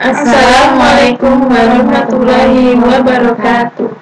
Assalamualaikum warahmatullahi wabarakatuh.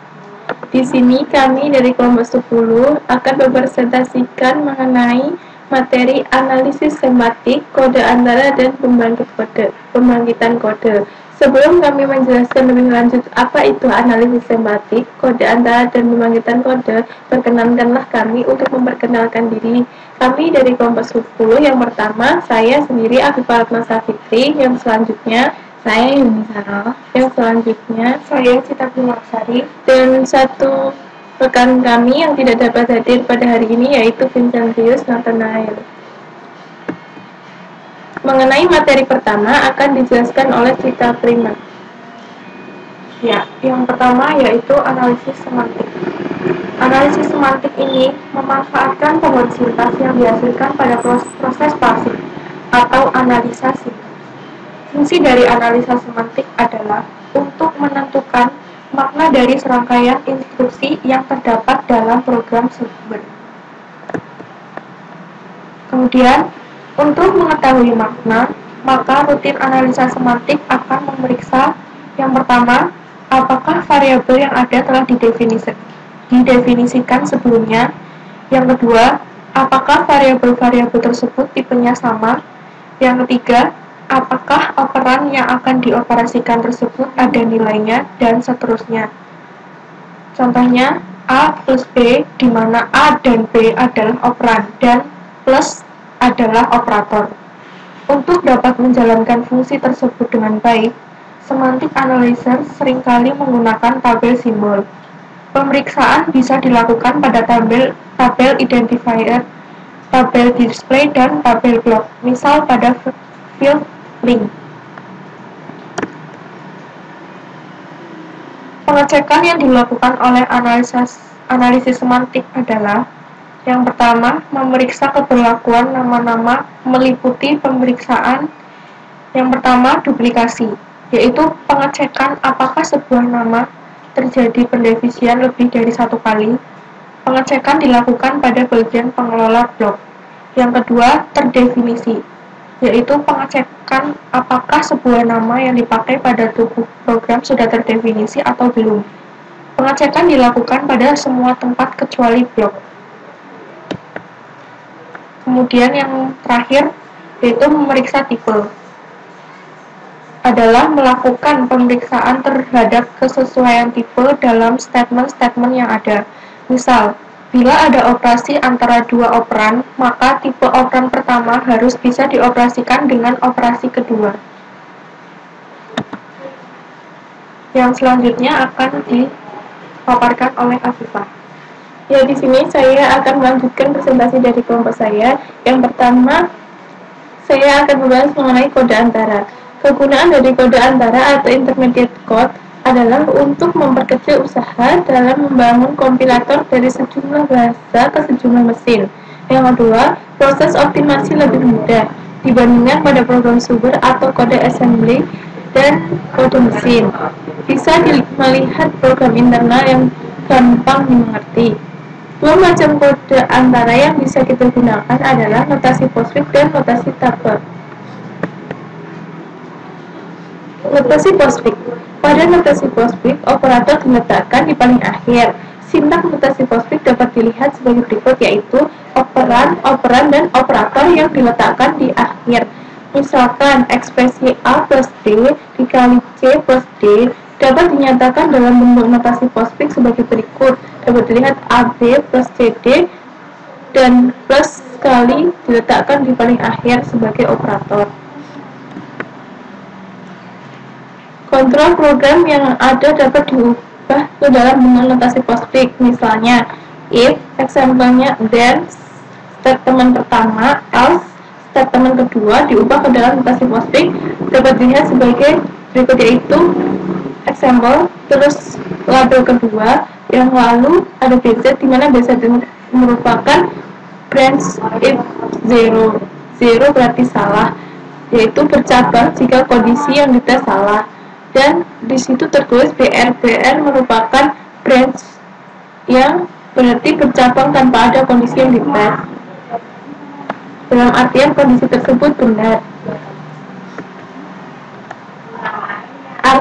Di sini kami dari kelompok 10 akan mempresentasikan mengenai materi analisis semiotik, kode antara dan pembangkitan kode. Sebelum kami menjelaskan lebih lanjut apa itu analisis semiotik, kode antara dan pembangkitan kode, perkenankanlah kami untuk memperkenalkan diri. Kami dari kelompok 10 yang pertama, saya sendiri Afifah Ratnasari Fitri, yang selanjutnya saya Yuni Saro, yang selanjutnya saya Cita Primaksari, dan satu rekan kami yang tidak dapat hadir pada hari ini yaitu Vincentius Nathanael. Mengenai materi pertama akan dijelaskan oleh Cita Prima. Ya, yang pertama yaitu analisis semantik. Analisis semantik ini memanfaatkan pohon sintas yang dihasilkan pada proses pasif atau analisa sintas. Fungsi dari analisa semantik adalah untuk menentukan makna dari serangkaian instruksi yang terdapat dalam program sumber. Kemudian, untuk mengetahui makna, maka rutin analisa semantik akan memeriksa yang pertama, apakah variabel yang ada telah didefinisikan sebelumnya. Yang kedua, apakah variabel-variabel tersebut tipenya sama. Yang ketiga, apakah operan yang akan dioperasikan tersebut ada nilainya, dan seterusnya. Contohnya, A plus B, di mana A dan B adalah operan, dan plus adalah operator. Untuk dapat menjalankan fungsi tersebut dengan baik, semantic analyzer seringkali menggunakan tabel simbol. Pemeriksaan bisa dilakukan pada tabel identifier, tabel display, dan tabel block, misal pada field link. Pengecekan yang dilakukan oleh analisis semantik adalah yang pertama, memeriksa keberlakuan nama-nama meliputi pemeriksaan. Yang pertama, duplikasi, yaitu pengecekan apakah sebuah nama terjadi pendefisian lebih dari satu kali. Pengecekan dilakukan pada bagian pengelola blok. Yang kedua, terdefinisi, yaitu pengecekan apakah sebuah nama yang dipakai pada tubuh program sudah terdefinisi atau belum. Pengecekan dilakukan pada semua tempat kecuali blok. Kemudian yang terakhir, yaitu memeriksa tipe, adalah melakukan pemeriksaan terhadap kesesuaian tipe dalam statement-statement yang ada. Misal, bila ada operasi antara dua operan, maka tipe operan pertama harus bisa dioperasikan dengan operasi kedua. Yang selanjutnya akan dipaparkan oleh Afifah. Ya, di sini saya akan melanjutkan presentasi dari kelompok saya. Yang pertama, saya akan membahas mengenai kode antara. Kegunaan dari kode antara atau intermediate code adalah untuk memperkecil usaha dalam membangun kompilator dari sejumlah bahasa ke sejumlah mesin. Yang kedua, proses optimasi lebih mudah dibandingkan pada program sumber atau kode assembly dan kode mesin. Bisa melihat program internal yang gampang dimengerti. Dua macam kode antara yang bisa kita gunakan adalah notasi PostScript dan notasi tabel. Notasi PostScript. Pada notasi PostScript, operator diletakkan di paling akhir. Sintaks notasi PostScript dapat dilihat sebagai berikut, yaitu operan, operan, dan operator yang diletakkan di akhir. Misalkan, ekspresi A plus D dikali C plus D dapat dinyatakan dalam bentuk notasi PostScript sebagai berikut. Dapat dilihat AB plus CD dan plus sekali diletakkan di paling akhir sebagai operator. Kontrol program yang ada dapat diubah ke dalam bentuk notasi PostScript. Misalnya, if, example-nya then, statement pertama, else, statement kedua diubah ke dalam notasi PostScript dapat dilihat sebagai berikut, yaitu example, terus label kedua, yang lalu ada BZ, di mana BZ merupakan branch if 0 berarti salah, yaitu bercabang jika kondisi yang dites salah, dan di situ tertulis BR merupakan branch yang berarti bercabang tanpa ada kondisi yang dites, dalam artian kondisi tersebut benar.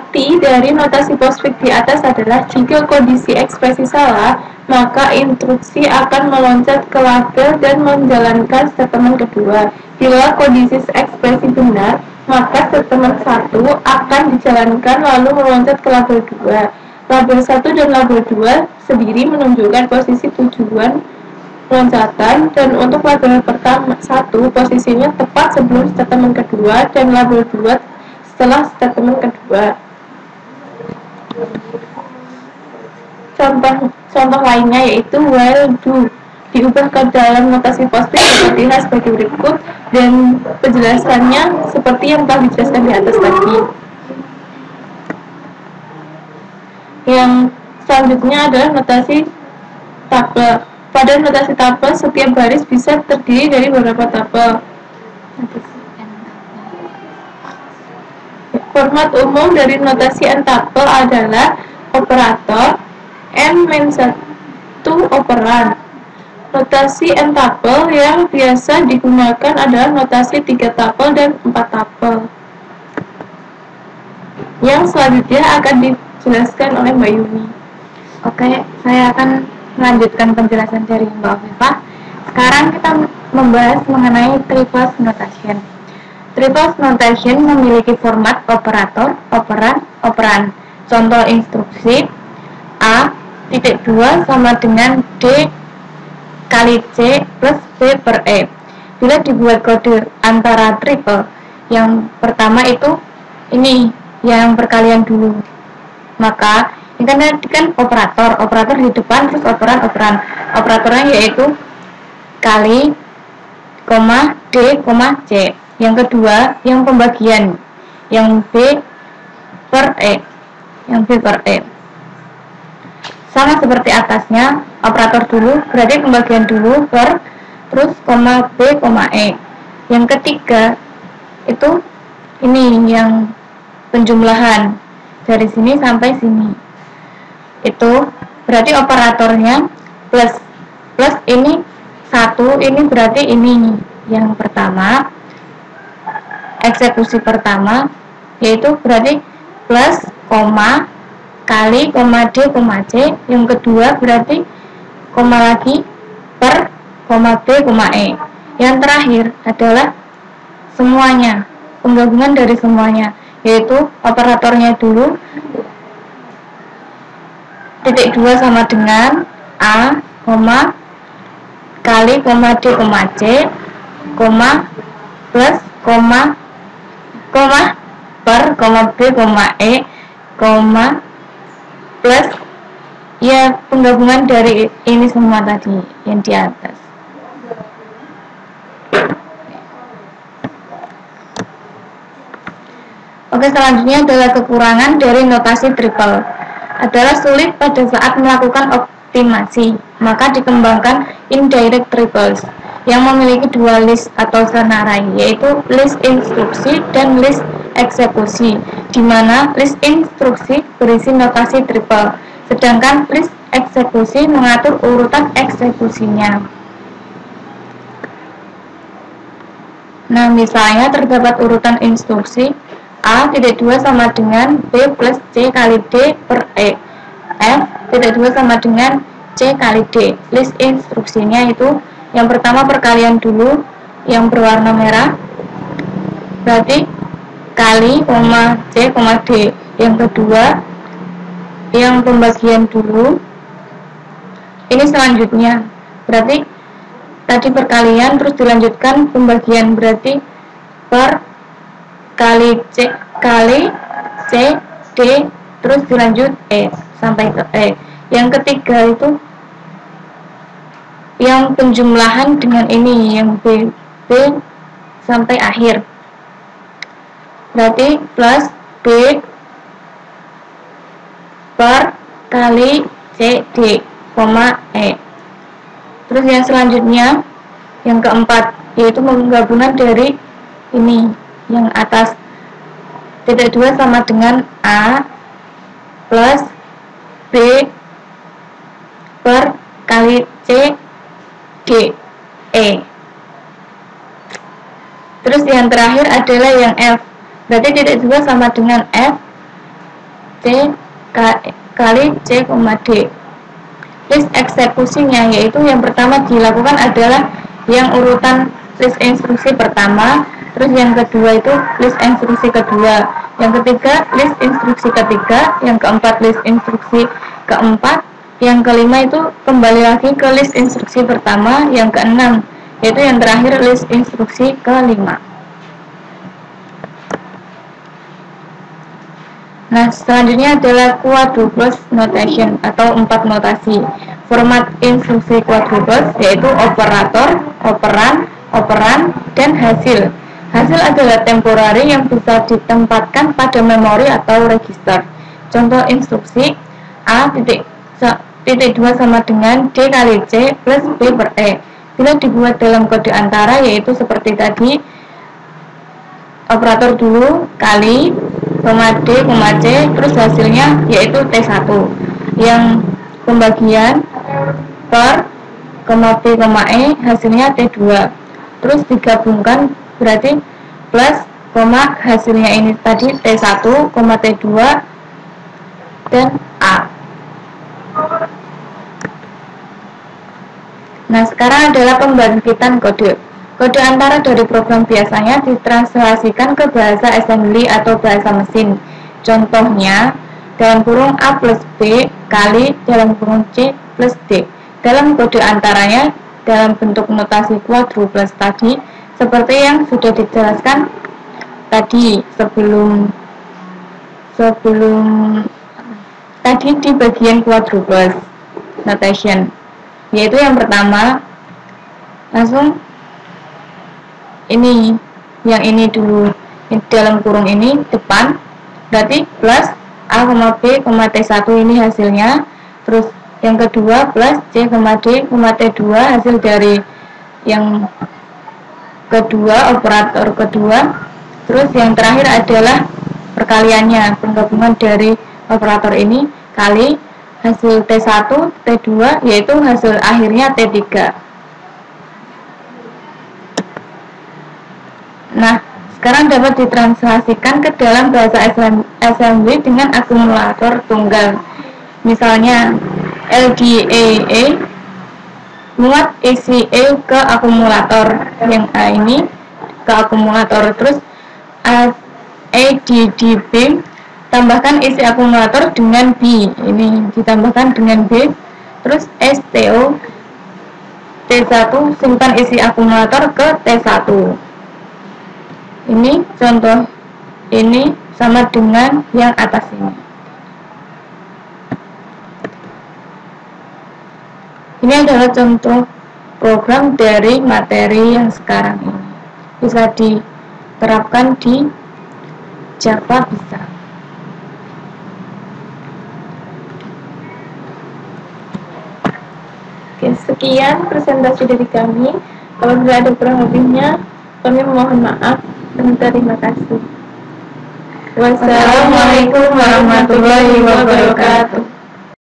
Arti dari notasi postfix di atas adalah jika kondisi ekspresi salah, maka instruksi akan meloncat ke label dan menjalankan statement kedua. Bila kondisi ekspresi benar, maka statement 1 akan dijalankan lalu meloncat ke label 2. Label 1 dan label 2 sendiri menunjukkan posisi tujuan loncatan, dan untuk label pertama 1 posisinya tepat sebelum statement kedua dan label 2 setelah statement kedua. Contoh lainnya yaitu while do diubah ke dalam notasi postfix seperti sebagai berikut, dan penjelasannya seperti yang telah dijelaskan di atas tadi. Yang selanjutnya adalah notasi tabel. Pada notasi tabel, setiap baris bisa terdiri dari beberapa tabel. Format umum dari notasi n tabel adalah operator n-1 operan. Notasi n tabel yang biasa digunakan adalah notasi 3 tabel dan 4 tabel. Yang selanjutnya akan dijelaskan oleh Mbak Yuni. Oke, saya akan melanjutkan penjelasan dari Mbak Viva. Sekarang kita membahas mengenai three-phase notation. Three-phase notation memiliki format operator, operan, operan. Contoh instruksi A.2 sama dengan D kali C plus B per E. Bila dibuat kode antara triple, yang pertama itu ini yang perkalian dulu, maka ini kan operator di depan terus operan. Operatornya yaitu kali, D, C. Yang kedua yang pembagian, yang B per E, sama seperti atasnya, operator dulu berarti pembagian dulu per terus B, E. Yang ketiga itu ini yang penjumlahan dari sini sampai sini, itu berarti operatornya plus ini 1, ini berarti ini yang pertama, eksekusi pertama, yaitu berarti plus kali D, C. Yang kedua berarti koma lagi per B, E. Yang terakhir adalah semuanya, penggabungan dari semuanya, yaitu operatornya dulu titik 2 sama dengan A, kali D, C, plus per B, E, plus ya penggabungan dari ini semua tadi yang di atas. Oke, selanjutnya adalah kekurangan dari notasi triple. Adalah sulit pada saat melakukan optimasi, maka dikembangkan indirect triples yang memiliki dua list atau senarai, yaitu list instruksi dan list eksekusi, di mana list instruksi berisi notasi triple, sedangkan list eksekusi mengatur urutan eksekusinya. Nah, misalnya terdapat urutan instruksi A.2 sama dengan B plus C kali D per E, F.2 sama dengan C kali D. List instruksinya itu yang pertama perkalian dulu yang berwarna merah, berarti kali, C, D. Yang kedua yang pembagian dulu, ini selanjutnya berarti tadi perkalian terus dilanjutkan pembagian, berarti per kali C, D, terus dilanjut E sampai ke E. Yang ketiga itu yang penjumlahan dengan ini, yang B sampai akhir, berarti plus B per kali C, D, E. Terus yang selanjutnya yang keempat, yaitu penggabungan dari ini yang atas, titik 2 sama dengan A plus B per kali C, D, E. Terus yang terakhir adalah yang F, berarti titik 2 sama dengan F C kali C, D. List eksekusinya yaitu yang pertama dilakukan adalah yang urutan list instruksi pertama, terus yang kedua itu list instruksi kedua, yang ketiga list instruksi ketiga, yang keempat list instruksi keempat, yang kelima itu kembali lagi ke list instruksi pertama, yang keenam yaitu yang terakhir list instruksi kelima. Nah, selanjutnya adalah quadruple notation atau 4 notasi. Format instruksi quadruple yaitu operator, operan, operand, dan hasil. Hasil adalah temporary yang bisa ditempatkan pada memori atau register. Contoh instruksi A titik 2 sama dengan D kali C plus B per E. Bila dibuat dalam kode antara yaitu seperti tadi, operator dulu kali D, C, terus hasilnya yaitu T1 yang pembagian per B, E hasilnya T2 terus digabungkan berarti plus hasilnya ini tadi T1, T2 dan A. Nah, sekarang adalah pembangkitan kode. Kode antara dari program biasanya ditranslasikan ke bahasa assembly atau bahasa mesin. Contohnya, dalam kurung A plus B kali dalam kurung C plus D. Dalam kode antaranya, dalam bentuk notasi quadruple tadi, seperti yang sudah dijelaskan tadi sebelum tadi di bagian quadruple notation. Yaitu yang pertama, langsung ini, yang ini dulu, dalam kurung ini depan, berarti plus A, B, T1 ini hasilnya, terus yang kedua plus C, D, T2 hasil dari yang kedua, operator kedua, terus yang terakhir adalah perkaliannya, penggabungan dari operator ini kali hasil T1, T2 yaitu hasil akhirnya T3. Nah, sekarang dapat ditranslasikan ke dalam bahasa assembly dengan akumulator tunggal. Misalnya, LDAA muat isi E ke akumulator, yang A ini ke akumulator, terus ADDB tambahkan isi akumulator dengan B, ini ditambahkan dengan B, terus STO T1 simpan isi akumulator ke T1. Ini contoh ini sama dengan yang atas ini. Ini adalah contoh program dari materi yang sekarang ini. Bisa diterapkan di Java bisa. Oke, sekian presentasi dari kami. Kalau tidak ada kurang lebihnya, kami mohon maaf dan terima kasih. Wassalamualaikum warahmatullahi wabarakatuh.